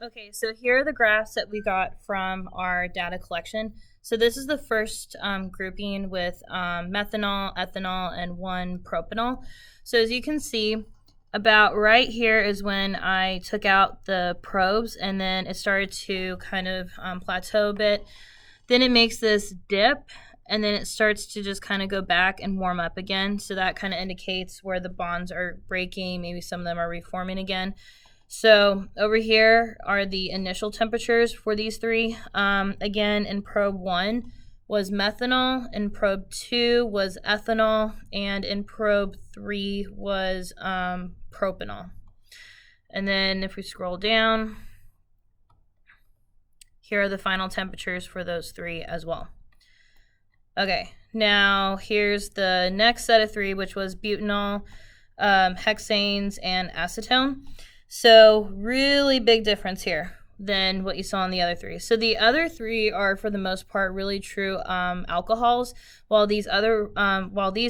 Okay, so here are the graphs that we got from our data collection. So this is the first grouping with methanol, ethanol, and 1 propanol. So as you can see, about right here is when I took out the probes, and then it started to kind of plateau a bit. Then it makes this dip, and then it starts to just kind of go back and warm up again. So that kind of indicates where the bonds are breaking. Maybe some of them are reforming again. So over here are the initial temperatures for these three. Again, in probe 1 was methanol, in probe 2 was ethanol, and in probe 3 was propanol. And then if we scroll down, here are the final temperatures for those three as well. Okay, now here's the next set of three, which was butanol, hexanes, and acetone. So really big difference here than what you saw in the other three. So the other three are, for the most part, really true alcohols, while these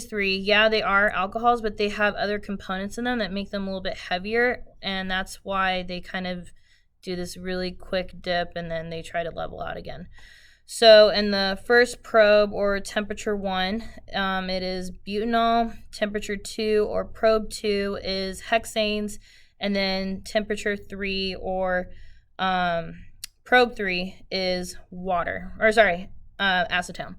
three, yeah, they are alcohols, but they have other components in them that make them a little bit heavier, and that's why they kind of do this really quick dip and then they try to level out again. So in the first probe, or temperature 1, it is butanol. Temperature 2, or probe 2, is hexanes. And then temperature 3, or probe 3, is acetone.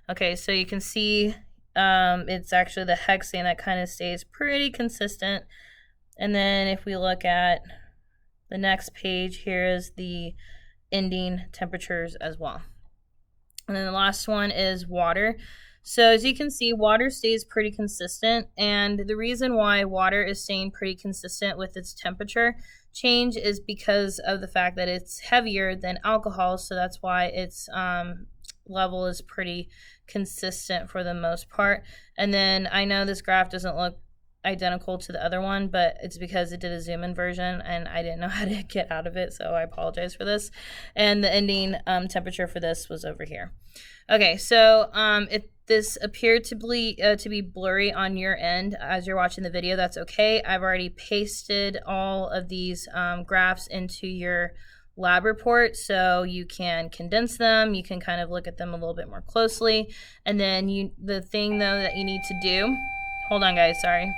Okay, so you can see it's actually the hexane that kind of stays pretty consistent. And then if we look at the next page, here is the ending temperatures as well. And then the last one is water. So as you can see, water stays pretty consistent, and the reason why water is staying pretty consistent with its temperature change is because of the fact that it's heavier than alcohol, so that's why its level is pretty consistent for the most part. And then I know this graph doesn't look identical to the other one, but it's because it did a zoom in version and I didn't know how to get out of it, so I apologize for this. And the ending temperature for this was over here. Okay, so if this appeared to be blurry on your end as you're watching the video, that's okay. I've already pasted all of these graphs into your lab report, so you can condense them, you can kind of look at them a little bit more closely, and then the thing though that you need to do, hold on guys, sorry.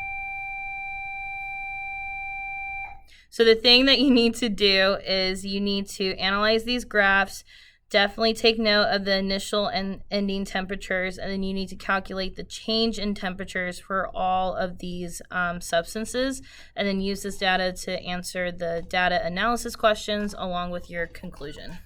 So the thing that you need to do is you need to analyze these graphs, definitely take note of the initial and ending temperatures, and then you need to calculate the change in temperatures for all of these substances, and then use this data to answer the data analysis questions along with your conclusion.